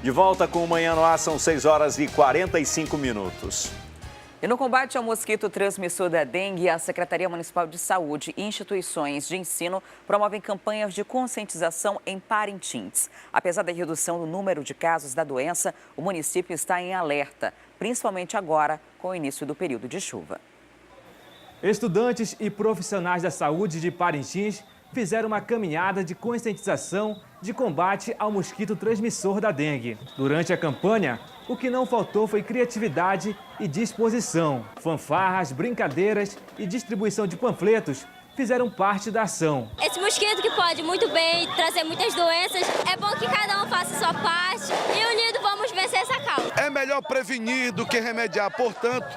De volta com o Manhã no Ar, são 6h45. E no combate ao mosquito transmissor da dengue, a Secretaria Municipal de Saúde e instituições de ensino promovem campanhas de conscientização em Parintins. Apesar da redução do número de casos da doença, o município está em alerta, principalmente agora com o início do período de chuva. Estudantes e profissionais da saúde de Parintins fizeram uma caminhada de conscientização de combate ao mosquito transmissor da dengue. Durante a campanha, o que não faltou foi criatividade e disposição. Fanfarras, brincadeiras e distribuição de panfletos fizeram parte da ação. Esse mosquito que pode muito bem trazer muitas doenças, é bom que cada um faça a sua parte e unido vamos vencer essa causa. É melhor prevenir do que remediar, portanto,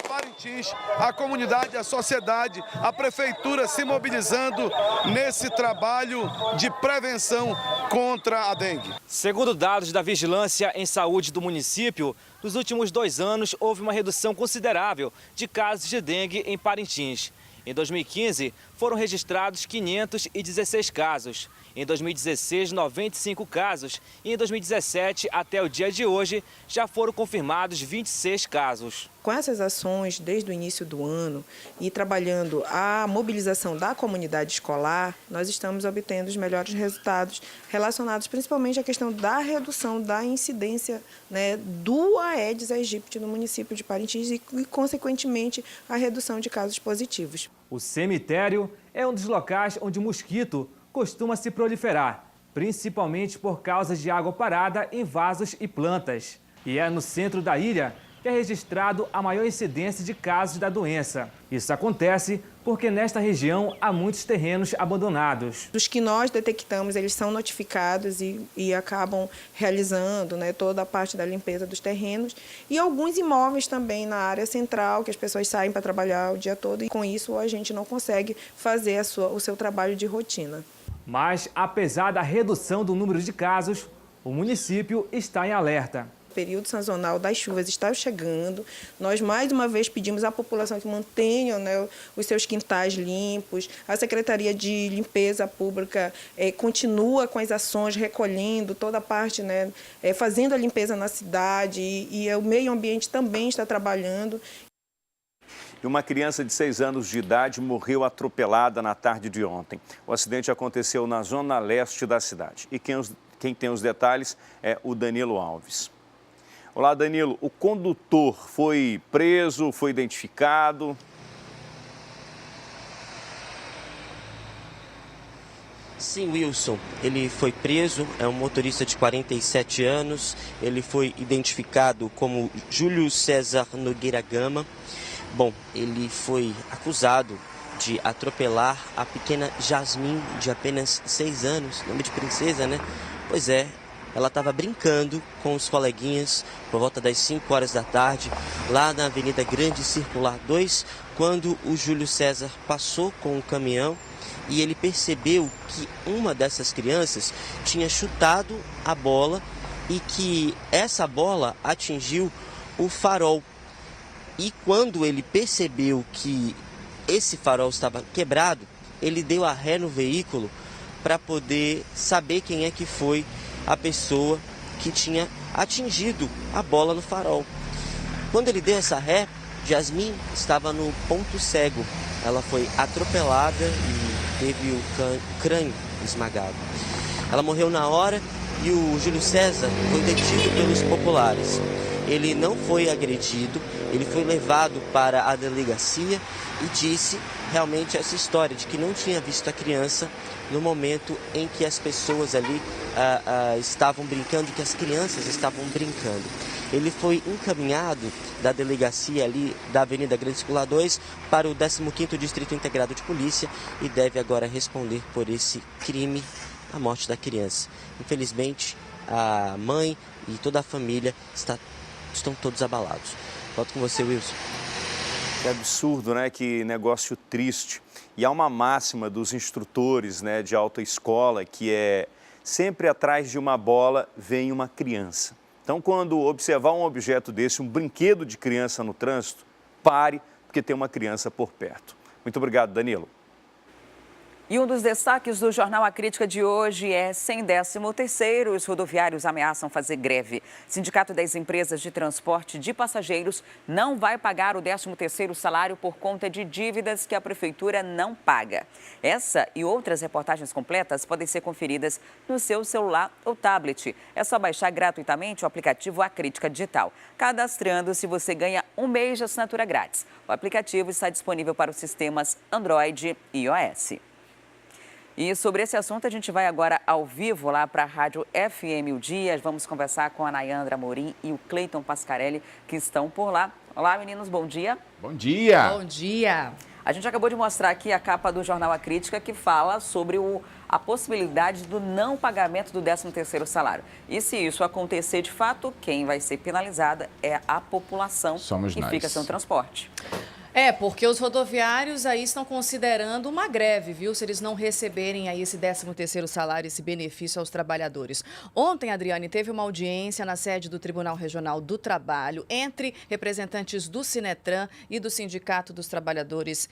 Parintins, a comunidade, a sociedade, a prefeitura se mobilizando nesse trabalho de prevenção contra a dengue. Segundo dados da Vigilância em Saúde do município, nos últimos 2 anos houve uma redução considerável de casos de dengue em Parintins. Em 2015, foram registrados 516 casos. Em 2016, 95 casos. E em 2017, até o dia de hoje, já foram confirmados 26 casos. Com essas ações, desde o início do ano, e trabalhando a mobilização da comunidade escolar, nós estamos obtendo os melhores resultados relacionados principalmente à questão da redução da incidência, do Aedes aegypti no município de Parintins e, consequentemente, a redução de casos positivos. O cemitério é um dos locais onde o mosquito costuma se proliferar, principalmente por causa de água parada em vasos e plantas. E é no centro da ilha que é registrado a maior incidência de casos da doença. Isso acontece porque nesta região há muitos terrenos abandonados. Os que nós detectamos, eles são notificados e acabam realizando toda a parte da limpeza dos terrenos. E alguns imóveis também na área central, que as pessoas saem para trabalhar o dia todo e com isso a gente não consegue fazer o seu trabalho de rotina. Mas, apesar da redução do número de casos, o município está em alerta. O período sazonal das chuvas está chegando. Nós, mais uma vez, pedimos à população que mantenham os seus quintais limpos. A Secretaria de Limpeza Pública continua com as ações, recolhendo toda a parte, fazendo a limpeza na cidade e o meio ambiente também está trabalhando. E uma criança de 6 anos de idade morreu atropelada na tarde de ontem. O acidente aconteceu na zona leste da cidade. E quem tem os detalhes é o Danilo Alves. Olá, Danilo. O condutor foi preso, foi identificado? Sim, Wilson. Ele foi preso, é um motorista de 47 anos. Ele foi identificado como Júlio César Nogueira Gama. Bom, ele foi acusado de atropelar a pequena Jasmin, de apenas 6 anos, nome de princesa, né? Pois é, ela estava brincando com os coleguinhas por volta das 5 horas da tarde, lá na Avenida Grande Circular 2, quando o Júlio César passou com o caminhão e ele percebeu que uma dessas crianças tinha chutado a bola e que essa bola atingiu o farol. E quando ele percebeu que esse farol estava quebrado, ele deu a ré no veículo para poder saber quem é que foi a pessoa que tinha atingido a bola no farol. Quando ele deu essa ré, Jasmin estava no ponto cego. Ela foi atropelada e teve o crânio esmagado. Ela morreu na hora e o Júlio César foi detido pelos populares. Ele não foi agredido, ele foi levado para a delegacia e disse realmente essa história de que não tinha visto a criança no momento em que as pessoas ali estavam brincando, que as crianças estavam brincando. Ele foi encaminhado da delegacia ali da Avenida Grande Circular 2 para o 15º Distrito Integrado de Polícia e deve agora responder por esse crime, a morte da criança. Infelizmente, a mãe e toda a família estão todos abalados. Volto com você, Wilson. Que absurdo, né? Que negócio triste. E há uma máxima dos instrutores, de autoescola que é sempre atrás de uma bola vem uma criança. Então, quando observar um objeto desse, um brinquedo de criança no trânsito, pare, porque tem uma criança por perto. Muito obrigado, Danilo. E um dos destaques do Jornal A Crítica de hoje é: sem 13º, os rodoviários ameaçam fazer greve. Sindicato das Empresas de Transporte de Passageiros não vai pagar o 13º salário por conta de dívidas que a Prefeitura não paga. Essa e outras reportagens completas podem ser conferidas no seu celular ou tablet. É só baixar gratuitamente o aplicativo A Crítica Digital. Cadastrando-se, você ganha um mês de assinatura grátis. O aplicativo está disponível para os sistemas Android e iOS. E sobre esse assunto, a gente vai agora ao vivo lá para a Rádio FM O Dia. Vamos conversar com a Nayandra Amorim e o Cleiton Pascarelli, que estão por lá. Olá, meninos, bom dia. Bom dia. Bom dia. A gente acabou de mostrar aqui a capa do Jornal A Crítica, que fala sobre a possibilidade do não pagamento do 13º salário. E se isso acontecer de fato, quem vai ser penalizada é a população. Somos que nós. Fica sem o transporte. Porque os rodoviários aí estão considerando uma greve, viu? Se eles não receberem aí esse 13º salário, esse benefício aos trabalhadores. Ontem, Adriane, teve uma audiência na sede do Tribunal Regional do Trabalho entre representantes do Sinetran e do Sindicato dos Trabalhadores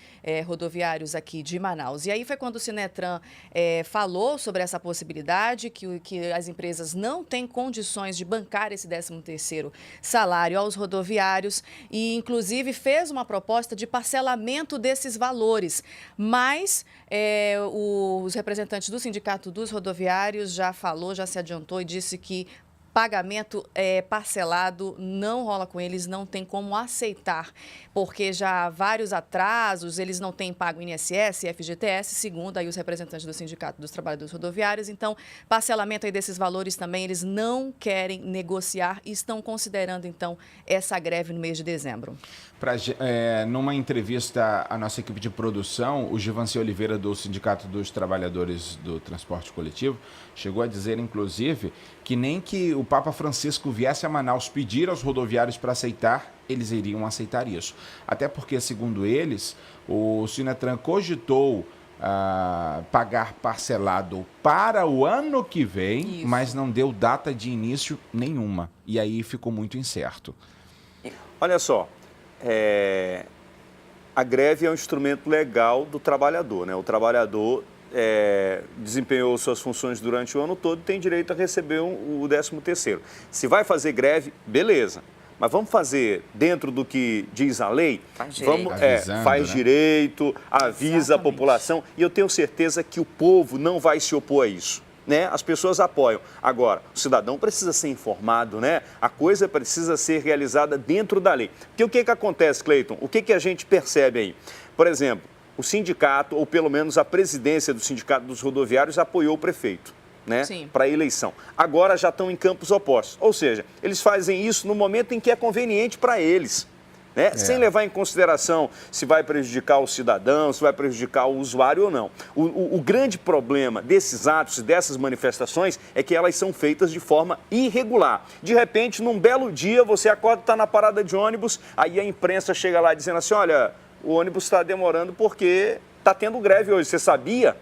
Rodoviários aqui de Manaus. E aí foi quando o Sinetran falou sobre essa possibilidade, que as empresas não têm condições de bancar esse 13º salário aos rodoviários e, inclusive, fez uma proposta de parcelamento desses valores, mas os representantes do Sindicato dos Rodoviários já se adiantou e disse que pagamento parcelado não rola com eles, não tem como aceitar, porque já há vários atrasos, eles não têm pago INSS e FGTS, segundo aí os representantes do Sindicato dos Trabalhadores Rodoviários. Então, parcelamento aí desses valores também, eles não querem negociar e estão considerando, então, essa greve no mês de dezembro. Numa entrevista à nossa equipe de produção, o Givanci Oliveira, do Sindicato dos Trabalhadores do Transporte Coletivo, chegou a dizer, inclusive, que nem que o Papa Francisco viesse a Manaus pedir aos rodoviários para aceitar, eles iriam aceitar isso. Até porque, segundo eles, o Sinetran cogitou pagar parcelado para o ano que vem, mas não deu data de início nenhuma. E aí ficou muito incerto. Olha só, a greve é um instrumento legal do trabalhador, né? O trabalhador desempenhou suas funções durante o ano todo e tem direito a receber o 13º. Se vai fazer greve, beleza. Mas vamos fazer dentro do que diz a lei? Faz direito. Faz direito, avisa a população. E eu tenho certeza que o povo não vai se opor a isso. Né? As pessoas apoiam. Agora, o cidadão precisa ser informado, né? A coisa precisa ser realizada dentro da lei. Porque o que acontece, Cleiton? O que a gente percebe aí? Por exemplo, o sindicato, ou pelo menos a presidência do Sindicato dos Rodoviários, apoiou o prefeito, né? Para a eleição. Agora já estão em campos opostos. Ou seja, eles fazem isso no momento em que é conveniente para eles. Né? Sem levar em consideração se vai prejudicar o cidadão, se vai prejudicar o usuário ou não. O grande problema desses atos e dessas manifestações é que elas são feitas de forma irregular. De repente, num belo dia, você acorda, está na parada de ônibus, aí a imprensa chega lá dizendo assim, olha, o ônibus está demorando porque está tendo greve hoje, você sabia?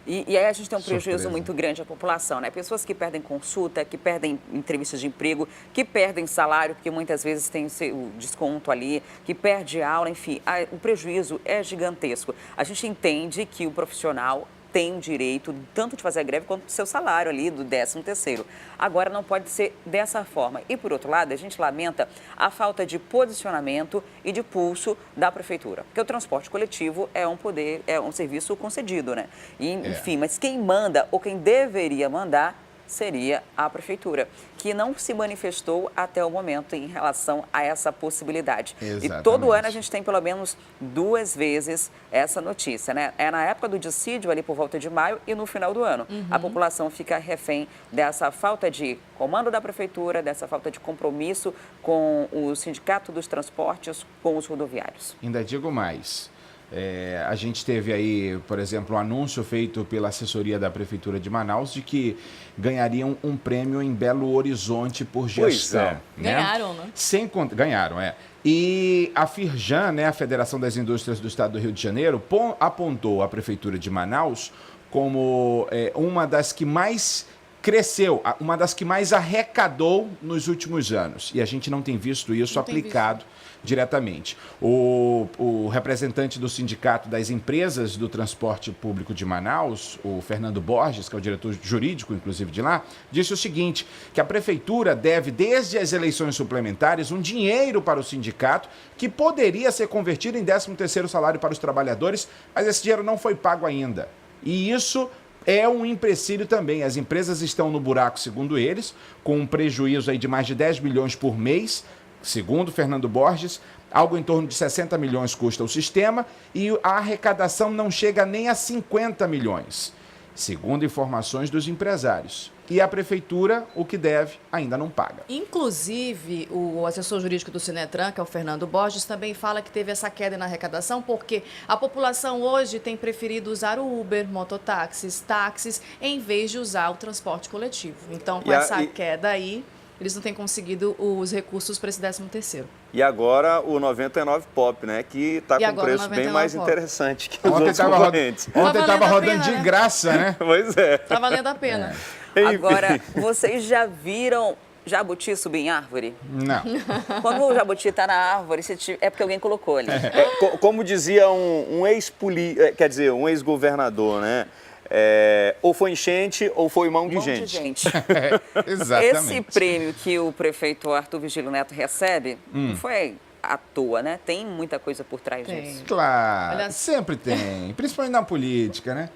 E aí a gente tem um prejuízo muito grande à população, né? Pessoas que perdem consulta, que perdem entrevistas de emprego, que perdem salário, porque muitas vezes tem o desconto ali, que perde aula, enfim, o prejuízo é gigantesco. A gente entende que o profissional tem o direito tanto de fazer a greve quanto do seu salário ali, do 13º. Agora não pode ser dessa forma. E por outro lado, a gente lamenta a falta de posicionamento e de pulso da prefeitura. Porque o transporte coletivo é um serviço concedido, né? E, enfim, mas quem manda ou quem deveria mandar seria a prefeitura, que não se manifestou até o momento em relação a essa possibilidade. Exatamente. E todo ano a gente tem pelo menos 2 vezes essa notícia, né? É na época do dissídio, ali por volta de maio, e no final do ano. A população fica refém dessa falta de comando da prefeitura, dessa falta de compromisso com o Sindicato dos Transportes, com os rodoviários. Ainda digo mais. A gente teve aí, por exemplo, um anúncio feito pela assessoria da Prefeitura de Manaus de que ganhariam um prêmio em Belo Horizonte por gestão. Né? Ganharam, né? Ganharam. E a Firjan, né, a Federação das Indústrias do Estado do Rio de Janeiro, apontou a Prefeitura de Manaus como uma das que mais cresceu, uma das que mais arrecadou nos últimos anos. E a gente não tem visto isso aplicado diretamente. O representante do Sindicato das Empresas do Transporte Público de Manaus, o Fernando Borges, que é o diretor jurídico, inclusive, de lá, disse o seguinte, que a prefeitura deve, desde as eleições suplementares, um dinheiro para o sindicato que poderia ser convertido em 13º salário para os trabalhadores, mas esse dinheiro não foi pago ainda. E isso é um empecilho também. As empresas estão no buraco, segundo eles, com um prejuízo aí de mais de 10 milhões por mês, segundo Fernando Borges, algo em torno de 60 milhões custa o sistema e a arrecadação não chega nem a 50 milhões, segundo informações dos empresários. E a prefeitura, o que deve, ainda não paga. Inclusive, o assessor jurídico do Sinetran, que é o Fernando Borges, também fala que teve essa queda na arrecadação porque a população hoje tem preferido usar o Uber, mototáxis, táxis, em vez de usar o transporte coletivo. Então, com essa queda aí, eles não têm conseguido os recursos para esse 13º. E agora o 99 Pop, né? Que está com um preço bem mais interessante que os outros concorrentes. Ontem estava rodando de graça, né? Pois é. Está valendo a pena. Agora, vocês já viram jabuti subir em árvore? Não. Quando o jabuti está na árvore, é porque alguém colocou ali. Como dizia um ex-governador, né? Ou foi enchente ou foi mão de gente. Exatamente. Esse prêmio que o prefeito Arthur Vigílio Neto recebe não foi à toa, né? Tem muita coisa por trás disso. Claro, sempre tem, principalmente na política, né?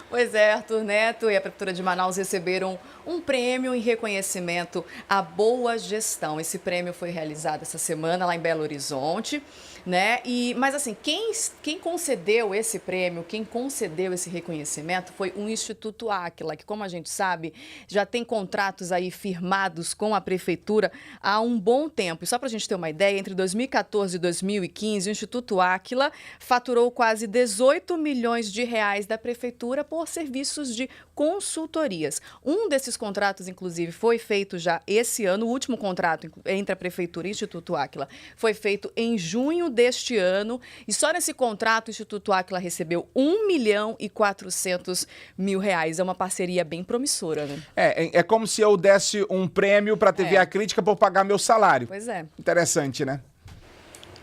Pois é, Arthur Neto e a Prefeitura de Manaus receberam um prêmio em reconhecimento à boa gestão. Esse prêmio foi realizado essa semana lá em Belo Horizonte, né? Mas assim, quem concedeu esse prêmio, quem concedeu esse reconhecimento foi o Instituto Áquila, que, como a gente sabe, já tem contratos aí firmados com a Prefeitura há um bom tempo. E só para a gente ter uma ideia, entre 2014 e 2015, o Instituto Áquila faturou quase 18 milhões de reais da Prefeitura por serviços de consultorias. Um desses contratos, inclusive, foi feito já esse ano. O último contrato entre a Prefeitura e o Instituto Áquila foi feito em junho deste ano. E só nesse contrato, o Instituto Áquila recebeu 1.400.000 reais. É uma parceria bem promissora, né? É como se eu desse um prêmio para a TV A Crítica por pagar meu salário. Pois é. Interessante, né?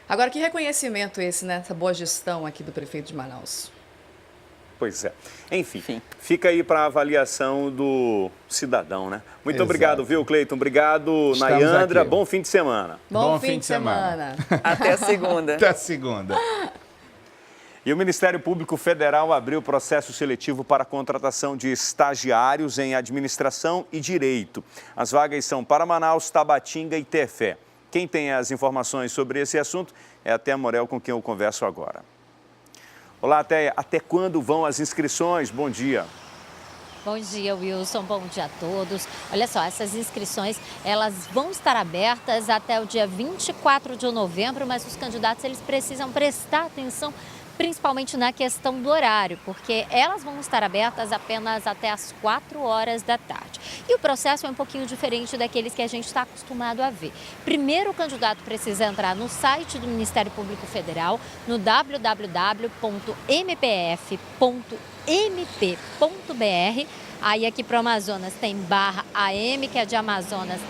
Agora, que reconhecimento esse, né? Essa boa gestão aqui do prefeito de Manaus. Pois é. Enfim, fica aí para a avaliação do cidadão, né? Muito obrigado, viu, Cleiton? Obrigado, Nayandra. Aqui. Bom fim de semana. Bom fim de semana. Até segunda. Até segunda. E o Ministério Público Federal abriu processo seletivo para a contratação de estagiários em administração e direito. As vagas são para Manaus, Tabatinga e Tefé. Quem tem as informações sobre esse assunto é a Thea Morel, com quem eu converso agora. Olá, Thea. Até quando vão as inscrições? Bom dia. Bom dia, Wilson. Bom dia a todos. Olha só, essas inscrições, elas vão estar abertas até o dia 24 de novembro, mas os candidatos, eles precisam prestar atenção principalmente na questão do horário, porque elas vão estar abertas apenas até as 4 horas da tarde. E o processo é um pouquinho diferente daqueles que a gente está acostumado a ver. Primeiro, o candidato precisa entrar no site do Ministério Público Federal, no www.mpf.mp.br. Aí aqui para o Amazonas tem /AM, que é de Amazonas,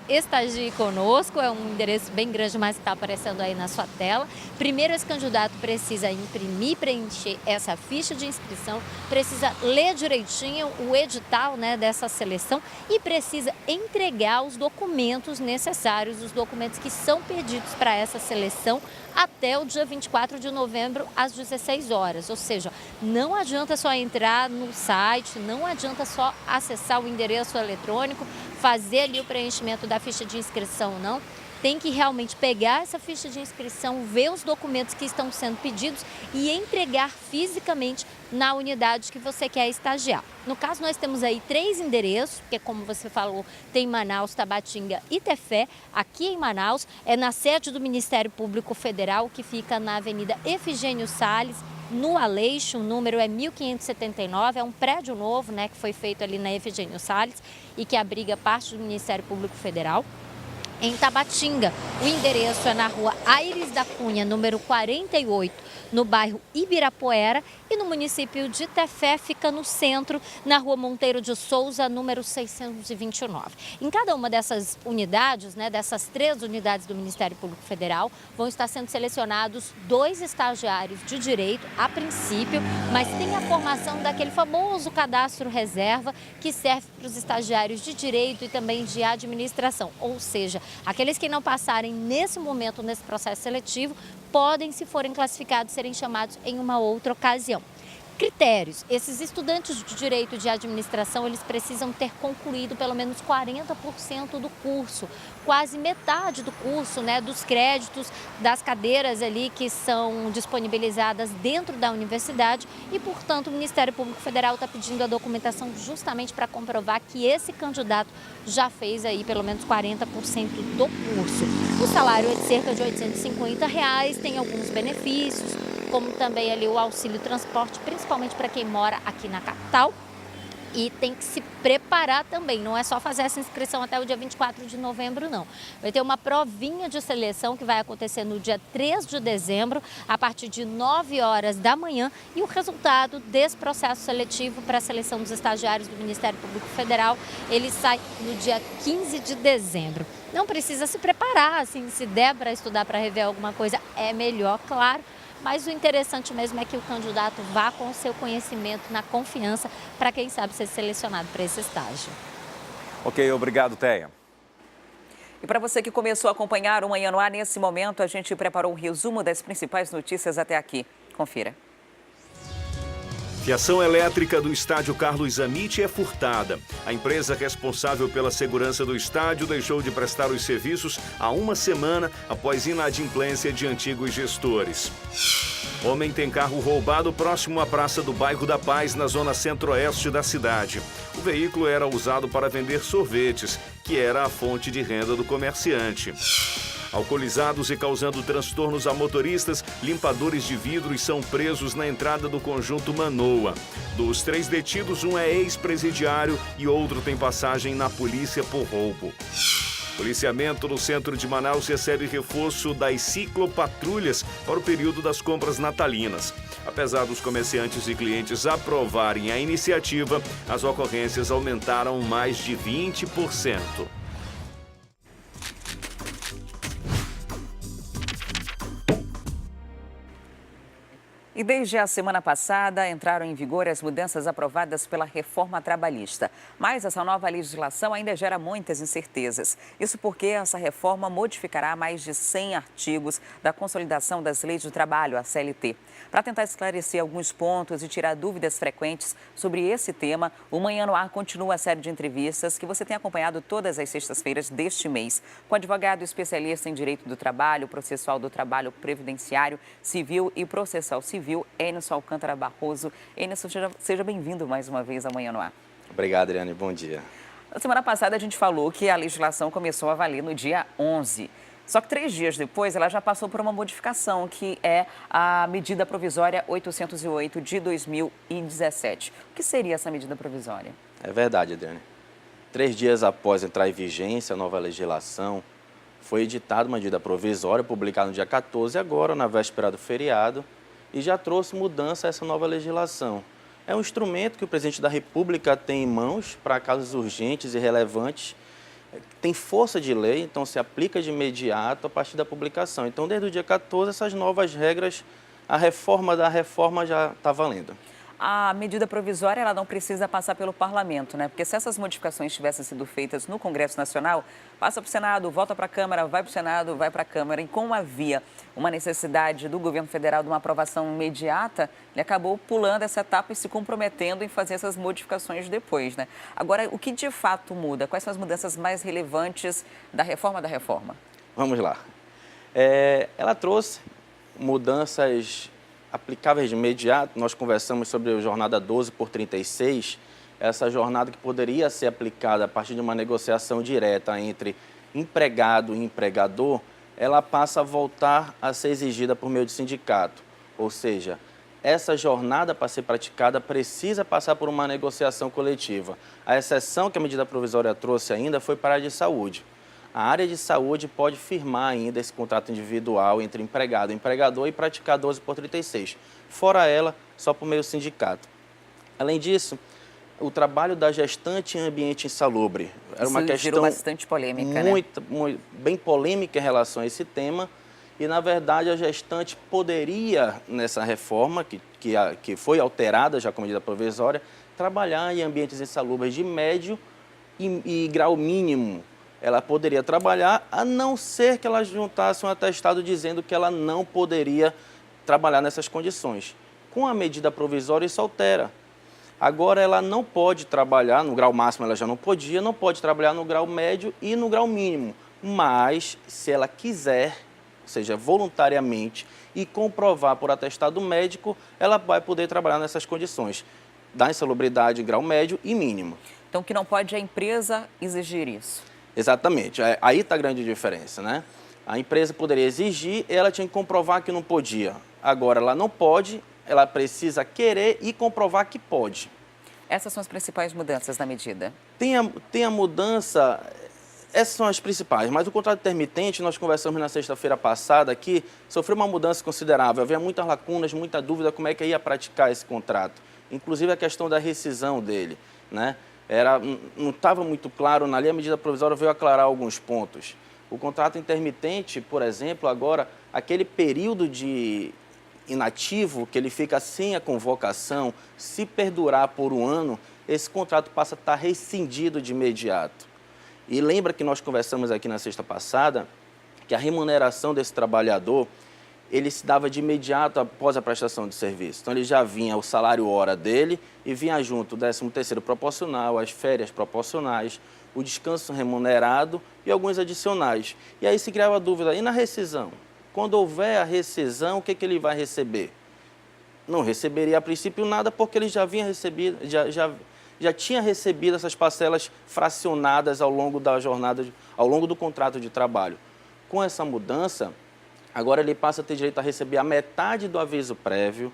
/estagie conosco, é um endereço bem grande, mas está aparecendo aí na sua tela. Primeiro, esse candidato precisa imprimir, preencher essa ficha de inscrição, precisa ler direitinho o edital, né, dessa seleção e precisa entregar os documentos necessários, os documentos que são pedidos para essa seleção até o dia 24 de novembro, às 16 horas. Ou seja, não adianta só entrar no site, não adianta só acessar o endereço eletrônico, fazer ali o preenchimento da ficha de inscrição, não. Tem que realmente pegar essa ficha de inscrição, ver os documentos que estão sendo pedidos e entregar fisicamente na unidade que você quer estagiar. No caso, nós temos aí 3 endereços, porque como você falou, tem Manaus, Tabatinga e Tefé. Aqui em Manaus, é na sede do Ministério Público Federal, que fica na Avenida Efigênio Salles, no Aleixo. O número é 1579, é um prédio novo, né, que foi feito ali na Efigênio Salles e que abriga parte do Ministério Público Federal. em Tabatinga. O endereço é na rua Aires da Cunha, número 48, no bairro Ibirapuera, e no município de Tefé fica no centro, na rua Monteiro de Souza, número 629. Em cada uma dessas unidades, dessas 3 unidades do Ministério Público Federal, vão estar sendo selecionados 2 estagiários de direito, a princípio, mas tem a formação daquele famoso cadastro reserva que serve para os estagiários de direito e também de administração, ou seja, aqueles que não passarem nesse momento, nesse processo seletivo, podem, se forem classificados, serem chamados em uma outra ocasião. Critérios. Esses estudantes de direito de administração, eles precisam ter concluído pelo menos 40% do curso, quase metade do curso, dos créditos, das cadeiras ali que são disponibilizadas dentro da universidade e, portanto, o Ministério Público Federal está pedindo a documentação justamente para comprovar que esse candidato já fez aí pelo menos 40% do curso. O salário é de cerca de R$ 850, tem alguns benefícios, como também ali o auxílio transporte, principalmente para quem mora aqui na capital. E tem que se preparar também, não é só fazer essa inscrição até o dia 24 de novembro, não. Vai ter uma provinha de seleção que vai acontecer no dia 3 de dezembro, a partir de 9 horas da manhã. E o resultado desse processo seletivo para a seleção dos estagiários do Ministério Público Federal, ele sai no dia 15 de dezembro. Não precisa se preparar, assim, se der para estudar para rever alguma coisa, é melhor, claro. Mas o interessante mesmo é que o candidato vá com o seu conhecimento, na confiança, para quem sabe ser selecionado para esse estágio. Ok, obrigado, Teia. E para você que começou a acompanhar o Manhã no Ar, nesse momento a gente preparou um resumo das principais notícias até aqui. Confira. Fiação elétrica do estádio Carlos Zanetti é furtada. A empresa responsável pela segurança do estádio deixou de prestar os serviços há uma semana após inadimplência de antigos gestores. Homem tem carro roubado próximo à Praça do Bairro da Paz, na zona centro-oeste da cidade. O veículo era usado para vender sorvetes, que era a fonte de renda do comerciante. Alcoolizados e causando transtornos a motoristas, limpadores de vidros são presos na entrada do conjunto Manoa. Dos 3 detidos, um é ex-presidiário e outro tem passagem na polícia por roubo. Policiamento no centro de Manaus recebe reforço das ciclopatrulhas para o período das compras natalinas. Apesar dos comerciantes e clientes aprovarem a iniciativa, as ocorrências aumentaram mais de 20%. E desde a semana passada entraram em vigor as mudanças aprovadas pela reforma trabalhista. Mas essa nova legislação ainda gera muitas incertezas. Isso porque essa reforma modificará mais de 100 artigos da Consolidação das Leis do Trabalho, a CLT. Para tentar esclarecer alguns pontos e tirar dúvidas frequentes sobre esse tema, o Manhã no Ar continua a série de entrevistas que você tem acompanhado todas as sextas-feiras deste mês, com advogado especialista em direito do trabalho, processual do trabalho, previdenciário, civil e processal civil, Enilson Alcântara Barroso. Enilson, seja bem-vindo mais uma vez ao Manhã no Ar. Obrigado, Adriane. Bom dia. Na semana passada, a gente falou que a legislação começou a valer no dia 11. Só que 3 dias depois, ela já passou por uma modificação, que é a medida provisória 808 de 2017. O que seria essa medida provisória? É verdade, Adriane. 3 dias após entrar em vigência a nova legislação, foi editada uma medida provisória, publicada no dia 14, agora, na véspera do feriado, e já trouxe mudança a essa nova legislação. É um instrumento que o presidente da República tem em mãos para casos urgentes e relevantes, tem força de lei, então se aplica de imediato a partir da publicação. Então, desde o dia 14, essas novas regras, a reforma da reforma já está valendo. A medida provisória, ela não precisa passar pelo parlamento, né? Porque se essas modificações tivessem sido feitas no Congresso Nacional, passa para o Senado, volta para a Câmara, vai para o Senado, vai para a Câmara. E como havia uma necessidade do governo federal de uma aprovação imediata, ele acabou pulando essa etapa e se comprometendo em fazer essas modificações depois, né? Agora, o que de fato muda? Quais são as mudanças mais relevantes da reforma da reforma? Vamos lá. Ela trouxe mudanças aplicáveis de imediato. Nós conversamos sobre a jornada 12 por 36, essa jornada que poderia ser aplicada a partir de uma negociação direta entre empregado e empregador, ela passa a voltar a ser exigida por meio de sindicato. Ou seja, essa jornada para ser praticada precisa passar por uma negociação coletiva. A exceção que a medida provisória trouxe ainda foi para a área de saúde. A área de saúde pode firmar ainda esse contrato individual entre empregado e empregador e praticar 12 por 36. Fora ela, só por meio do sindicato. Além disso, o trabalho da gestante em ambiente insalubre era uma questão gerou bastante polêmica, né? Bem polêmica em relação a esse tema. E, na verdade, a gestante poderia, nessa reforma, que foi alterada já com medida provisória, trabalhar em ambientes insalubres de médio e grau mínimo. Ela poderia trabalhar, a não ser que ela juntasse um atestado dizendo que ela não poderia trabalhar nessas condições. Com a medida provisória, isso altera. Agora, ela não pode trabalhar, no grau máximo ela já não podia, não pode trabalhar no grau médio e no grau mínimo. Mas, se ela quiser, ou seja, voluntariamente, e comprovar por atestado médico, ela vai poder trabalhar nessas condições da insalubridade em grau médio e mínimo. Então, o que não pode é a empresa exigir isso. Exatamente. Aí está a grande diferença, né? A empresa poderia exigir, ela tinha que comprovar que não podia. Agora, ela não pode, ela precisa querer e comprovar que pode. Essas são as principais mudanças da medida. Tem a mudança... Essas são as principais, mas o contrato intermitente, nós conversamos na sexta-feira passada aqui, sofreu uma mudança considerável. Havia muitas lacunas, muita dúvida como é que ia praticar esse contrato. Inclusive a questão da rescisão dele, né? Não estava muito claro, na lei a medida provisória veio aclarar alguns pontos. O contrato intermitente, por exemplo, agora, aquele período de inativo, que ele fica sem a convocação, se perdurar por um ano, esse contrato passa a estar rescindido de imediato. E lembra que nós conversamos aqui na sexta passada que a remuneração desse trabalhador, ele se dava de imediato após a prestação de serviço. Então, ele já vinha o salário hora dele e vinha junto o 13º proporcional, as férias proporcionais, o descanso remunerado e alguns adicionais. E aí se criava a dúvida, e na rescisão? Quando houver a rescisão, o que ele vai receber? Não receberia a princípio nada porque ele já vinha recebido, já tinha recebido essas parcelas fracionadas ao longo da jornada, ao longo do contrato de trabalho. Com essa mudança, agora ele passa a ter direito a receber a metade do aviso prévio,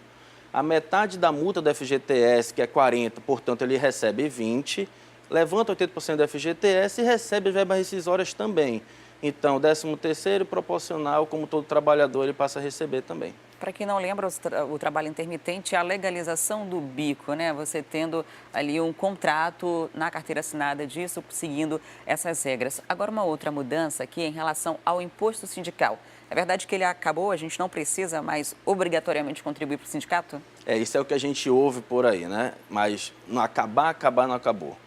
a metade da multa do FGTS, que é 40, portanto ele recebe 20, levanta 80% do FGTS e recebe as verbas rescisórias também. Então, o 13º proporcional, como todo trabalhador, ele passa a receber também. Para quem não lembra, o trabalho intermitente é a legalização do bico, né? Você tendo ali um contrato na carteira assinada disso, seguindo essas regras. Agora, uma outra mudança aqui em relação ao imposto sindical. É verdade que ele acabou, a gente não precisa mais obrigatoriamente contribuir para o sindicato? Isso é o que a gente ouve por aí, né? Mas não acabar, não acabou.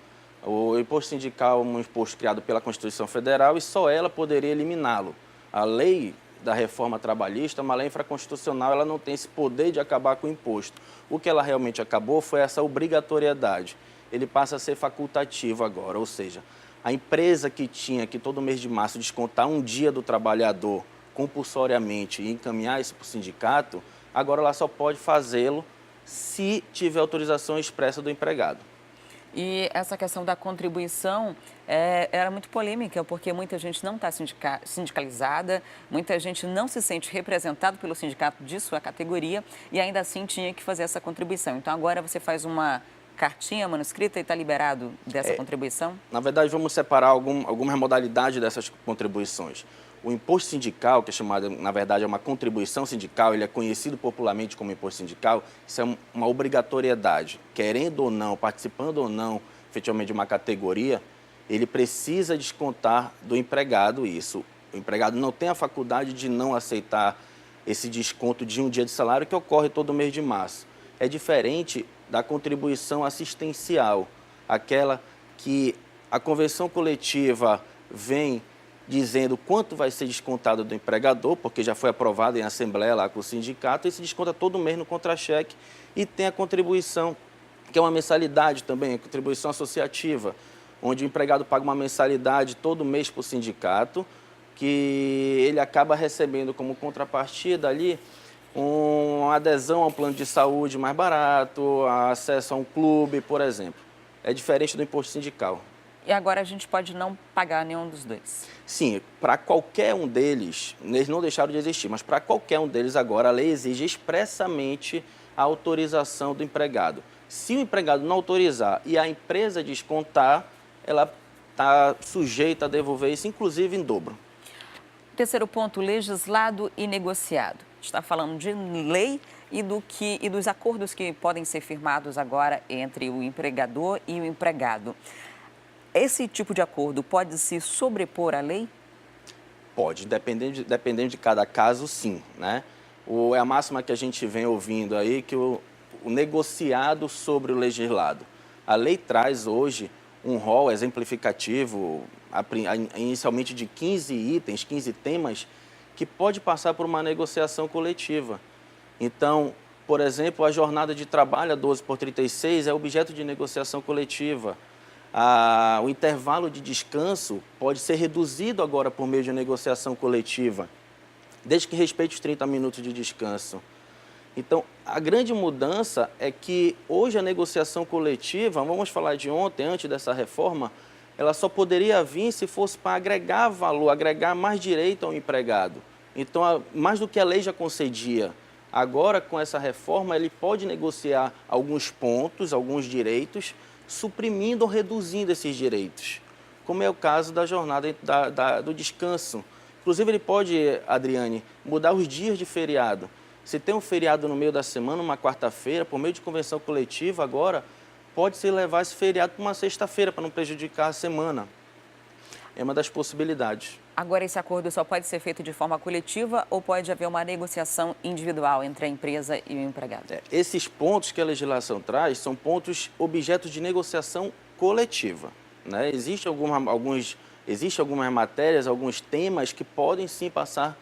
O imposto sindical é um imposto criado pela Constituição Federal e só ela poderia eliminá-lo. A lei da reforma trabalhista, uma lei infraconstitucional, ela não tem esse poder de acabar com o imposto. O que ela realmente acabou foi essa obrigatoriedade. Ele passa a ser facultativo agora, ou seja, a empresa que tinha que todo mês de março descontar um dia do trabalhador compulsoriamente e encaminhar isso para o sindicato, agora ela só pode fazê-lo se tiver autorização expressa do empregado. E essa questão da contribuição era muito polêmica, porque muita gente não está sindicalizada, muita gente não se sente representado pelo sindicato de sua categoria e ainda assim tinha que fazer essa contribuição. Então agora você faz uma cartinha manuscrita e está liberado dessa contribuição? Na verdade, vamos separar algumas modalidades dessas contribuições. O imposto sindical, que é chamado, na verdade, é uma contribuição sindical, ele é conhecido popularmente como imposto sindical, isso é uma obrigatoriedade. Querendo ou não, participando ou não, efetivamente, de uma categoria, ele precisa descontar do empregado isso. O empregado não tem a faculdade de não aceitar esse desconto de um dia de salário que ocorre todo mês de março. É diferente da contribuição assistencial, aquela que a convenção coletiva vem dizendo quanto vai ser descontado do empregador, porque já foi aprovado em assembleia lá com o sindicato, e se desconta todo mês no contra-cheque, e tem a contribuição, que é uma mensalidade também, a contribuição associativa, onde o empregado paga uma mensalidade todo mês para o sindicato, que ele acaba recebendo como contrapartida ali uma adesão a um plano de saúde mais barato, acesso a um clube, por exemplo. É diferente do imposto sindical. E agora a gente pode não pagar nenhum dos dois? Sim, para qualquer um deles, eles não deixaram de existir, mas para qualquer um deles agora a lei exige expressamente a autorização do empregado. Se o empregado não autorizar e a empresa descontar, ela está sujeito a devolver isso, inclusive em dobro. Terceiro ponto, legislado e negociado. Está falando de lei e dos acordos que podem ser firmados agora entre o empregador e o empregado. Esse tipo de acordo pode se sobrepor à lei? Pode, dependendo de cada caso, sim, né? É a máxima que a gente vem ouvindo aí, que o negociado sobre o legislado. A lei traz hoje um rol exemplificativo, inicialmente de 15 itens, 15 temas, que pode passar por uma negociação coletiva. Então, por exemplo, a jornada de trabalho a 12/36 é objeto de negociação coletiva. O intervalo de descanso pode ser reduzido agora por meio de negociação coletiva, desde que respeite os 30 minutos de descanso. Então, a grande mudança é que hoje a negociação coletiva, vamos falar de ontem, antes dessa reforma, ela só poderia vir se fosse para agregar valor, agregar mais direito ao empregado. Então, mais do que a lei já concedia. Agora, com essa reforma, ele pode negociar alguns pontos, alguns direitos, suprimindo ou reduzindo esses direitos, como é o caso da jornada do descanso. Inclusive, ele pode, Adriane, mudar os dias de feriado. Se tem um feriado no meio da semana, uma quarta-feira, por meio de convenção coletiva, agora, pode-se levar esse feriado para uma sexta-feira, para não prejudicar a semana. É uma das possibilidades. Agora, esse acordo só pode ser feito de forma coletiva ou pode haver uma negociação individual entre a empresa e o empregado? Esses pontos que a legislação traz são pontos objetos de negociação coletiva, né? Existem algumas matérias, alguns temas que podem sim passar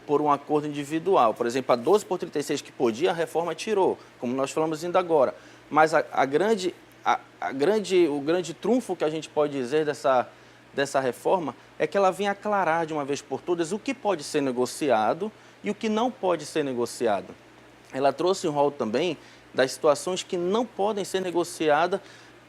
por um acordo individual. Por exemplo, a 12/36 que podia, a reforma tirou, como nós falamos ainda agora. Mas o grande trunfo que a gente pode dizer dessa reforma é que ela vem aclarar de uma vez por todas o que pode ser negociado e o que não pode ser negociado. Ela trouxe um rol também das situações que não podem ser negociadas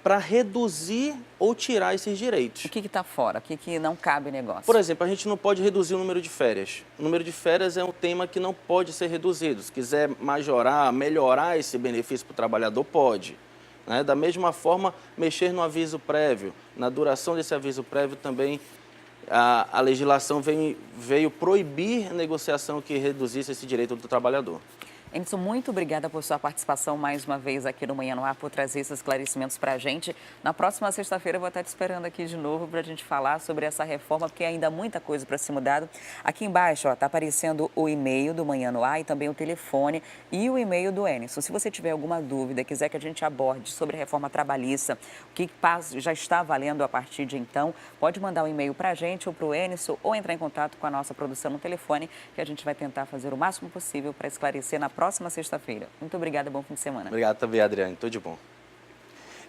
para reduzir ou tirar esses direitos. O que está fora? O que não cabe negócio? Por exemplo, a gente não pode reduzir o número de férias. O número de férias é um tema que não pode ser reduzido. Se quiser melhorar esse benefício para o trabalhador, pode. Né? Da mesma forma, mexer no aviso prévio. Na duração desse aviso prévio também, a legislação veio proibir a negociação que reduzisse esse direito do trabalhador. Enisson, muito obrigada por sua participação mais uma vez aqui no Manhã no Ar, por trazer esses esclarecimentos para a gente. Na próxima sexta-feira eu vou estar te esperando aqui de novo para a gente falar sobre essa reforma, porque ainda há muita coisa para ser mudada. Aqui embaixo está aparecendo o e-mail do Manhã no Ar e também o telefone e o e-mail do Enisson. Se você tiver alguma dúvida, quiser que a gente aborde sobre a reforma trabalhista, o que já está valendo a partir de então, pode mandar um e-mail para a gente ou para o Enisson ou entrar em contato com a nossa produção no telefone, que a gente vai tentar fazer o máximo possível para esclarecer na próxima sexta-feira. Muito obrigada, bom fim de semana. Obrigado também, Adriane. Tudo de bom.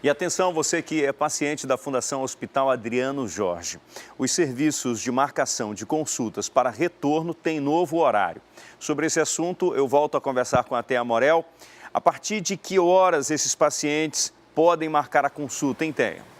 E atenção, você que é paciente da Fundação Hospital Adriano Jorge. Os serviços de marcação de consultas para retorno têm novo horário. Sobre esse assunto, eu volto a conversar com a Thea Morel. A partir de que horas esses pacientes podem marcar a consulta, hein, Thea?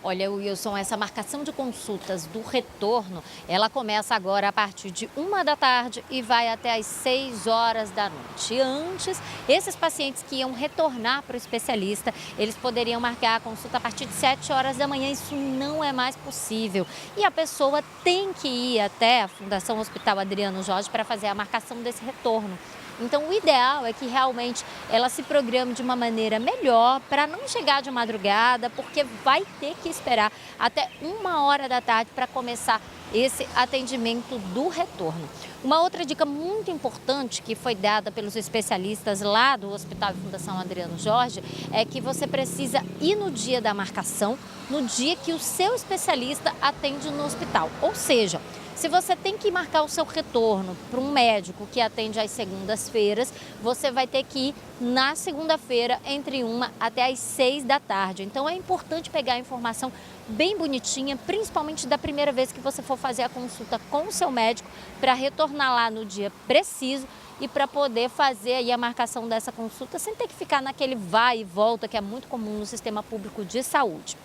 Olha, Wilson, essa marcação de consultas do retorno, ela começa agora a partir de 1 da tarde e vai até às 6 horas da noite. Antes, esses pacientes que iam retornar para o especialista, eles poderiam marcar a consulta a partir de 7 horas da manhã. Isso não é mais possível. E a pessoa tem que ir até a Fundação Hospital Adriano Jorge para fazer a marcação desse retorno. Então, o ideal é que realmente ela se programe de uma maneira melhor para não chegar de madrugada, porque vai ter que esperar até 1 hora da tarde para começar esse atendimento do retorno. Uma outra dica muito importante que foi dada pelos especialistas lá do Hospital e Fundação Adriano Jorge é que você precisa ir no dia da marcação, no dia que o seu especialista atende no hospital. Ou seja, se você tem que marcar o seu retorno para um médico que atende às segundas-feiras, você vai ter que ir na segunda-feira entre 1 até às 6 da tarde. Então é importante pegar a informação bem bonitinha, principalmente da primeira vez que você for fazer a consulta com o seu médico, para retornar lá no dia preciso e para poder fazer aí a marcação dessa consulta sem ter que ficar naquele vai e volta que é muito comum no sistema público de saúde.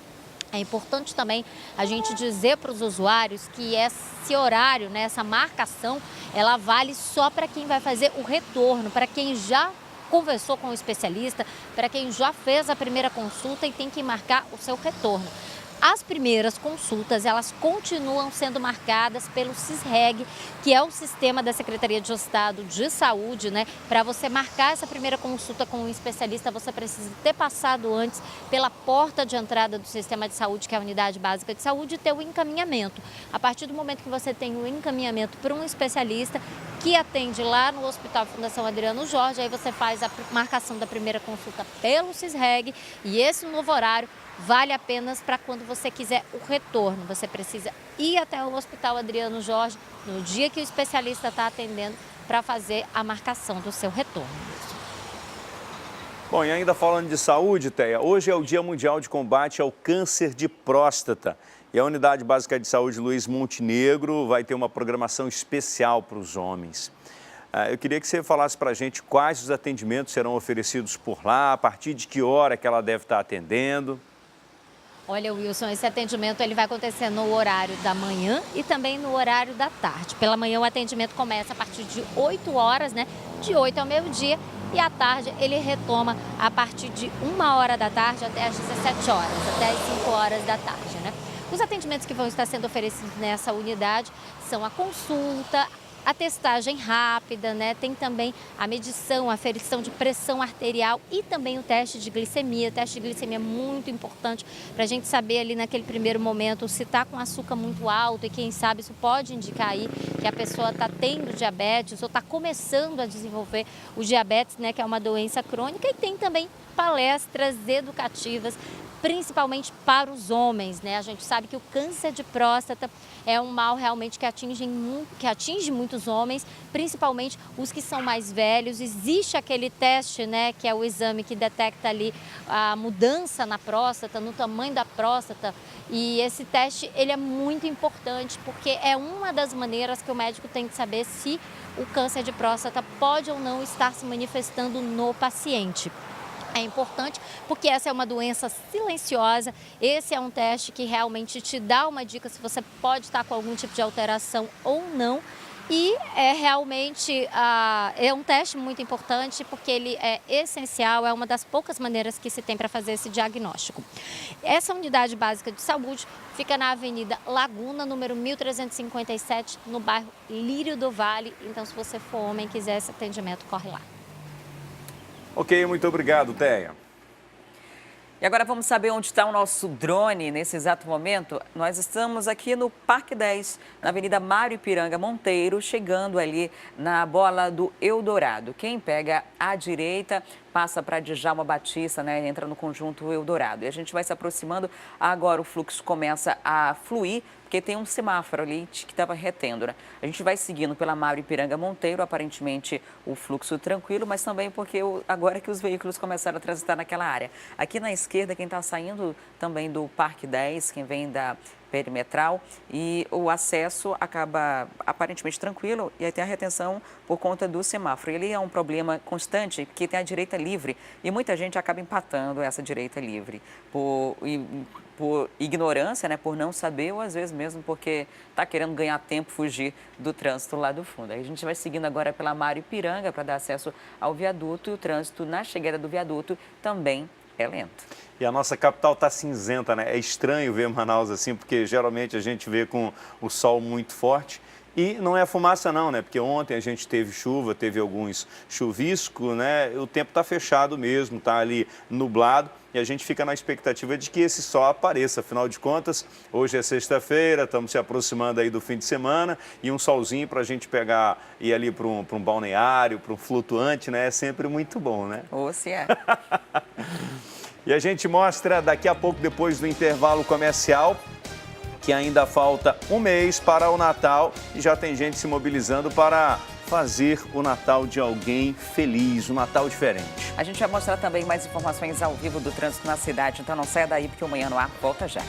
É importante também a gente dizer para os usuários que esse horário, né, essa marcação, ela vale só para quem vai fazer o retorno, para quem já conversou com o especialista, para quem já fez a primeira consulta e tem que marcar o seu retorno. As primeiras consultas, elas continuam sendo marcadas pelo CISREG, que é o sistema da Secretaria de Estado de Saúde, né? Para você marcar essa primeira consulta com um especialista, você precisa ter passado antes pela porta de entrada do sistema de saúde, que é a Unidade Básica de Saúde, e ter o encaminhamento. A partir do momento que você tem o encaminhamento para um especialista que atende lá no Hospital Fundação Adriano Jorge, aí você faz a marcação da primeira consulta pelo CISREG, e esse novo horário vale apenas para quando você quiser o retorno. Você precisa ir até o Hospital Adriano Jorge no dia que o especialista está atendendo para fazer a marcação do seu retorno. Bom, e ainda falando de saúde, Teia, hoje é o Dia Mundial de Combate ao Câncer de Próstata. E a Unidade Básica de Saúde Luiz Montenegro vai ter uma programação especial para os homens. Eu queria que você falasse para a gente quais os atendimentos serão oferecidos por lá, a partir de que hora que ela deve estar atendendo. Olha, Wilson, esse atendimento ele vai acontecer no horário da manhã e também no horário da tarde. Pela manhã o atendimento começa a partir de 8 horas, né? De 8 ao meio-dia, e à tarde ele retoma a partir de 1h da tarde até às 17 horas, até às 5 horas da tarde, né? Os atendimentos que vão estar sendo oferecidos nessa unidade são a consulta, a testagem rápida, né? Tem também a medição, a aferição de pressão arterial e também o teste de glicemia. O teste de glicemia é muito importante para a gente saber ali naquele primeiro momento se está com açúcar muito alto, e quem sabe isso pode indicar aí que a pessoa está tendo diabetes ou está começando a desenvolver o diabetes, né? Que é uma doença crônica. E tem também palestras educativas, principalmente para os homens, né? A gente sabe que o câncer de próstata é um mal realmente que atinge muitos homens, principalmente os que são mais velhos. Existe aquele teste, né, que é o exame que detecta ali a mudança na próstata, no tamanho da próstata. E esse teste, ele é muito importante porque é uma das maneiras que o médico tem de saber se o câncer de próstata pode ou não estar se manifestando no paciente. É importante porque essa é uma doença silenciosa, esse é um teste que realmente te dá uma dica se você pode estar com algum tipo de alteração ou não. E é realmente é um teste muito importante porque ele é essencial, é uma das poucas maneiras que se tem para fazer esse diagnóstico. Essa unidade básica de saúde fica na Avenida Laguna, número 1357, no bairro Lírio do Vale. Então, se você for homem e quiser esse atendimento, corre lá. Ok, muito obrigado, Teia. E agora vamos saber onde está o nosso drone nesse exato momento. Nós estamos aqui no Parque 10, na Avenida Mário Ipiranga Monteiro, chegando ali na bola do Eldorado. Quem pega à direita passa para Djalma Batista, né? Entra no conjunto Eldorado. E a gente vai se aproximando, agora o fluxo começa a fluir, porque tem um semáforo ali que estava retendo, né? A gente vai seguindo pela Mário Ipiranga Monteiro, aparentemente o fluxo tranquilo, mas também porque agora que os veículos começaram a transitar naquela área. Aqui na esquerda, quem está saindo também do Parque 10, quem vem da perimetral, e o acesso acaba aparentemente tranquilo, e aí tem a retenção por conta do semáforo. Ele é um problema constante, porque tem a direita livre, e muita gente acaba empatando essa direita livre por ignorância, né, por não saber, ou às vezes mesmo porque está querendo ganhar tempo, fugir do trânsito lá do fundo. Aí a gente vai seguindo agora pela Mário Ipiranga para dar acesso ao viaduto, e o trânsito na chegada do viaduto também é lento. E a nossa capital está cinzenta, né? É estranho ver Manaus assim, porque geralmente a gente vê com o sol muito forte. E não é fumaça não, né? Porque ontem a gente teve chuva, teve alguns chuviscos, né? O tempo está fechado mesmo, está ali nublado. E a gente fica na expectativa de que esse sol apareça. Afinal de contas, hoje é sexta-feira, estamos se aproximando aí do fim de semana. E um solzinho para a gente pegar e ir ali para um balneário, para um flutuante, né? É sempre muito bom, né? Ou se é. E a gente mostra daqui a pouco, depois do intervalo comercial, que ainda falta um mês para o Natal e já tem gente se mobilizando para fazer o Natal de alguém feliz, um Natal diferente. A gente vai mostrar também mais informações ao vivo do trânsito na cidade, então não saia daí porque o Manhã no Ar volta já.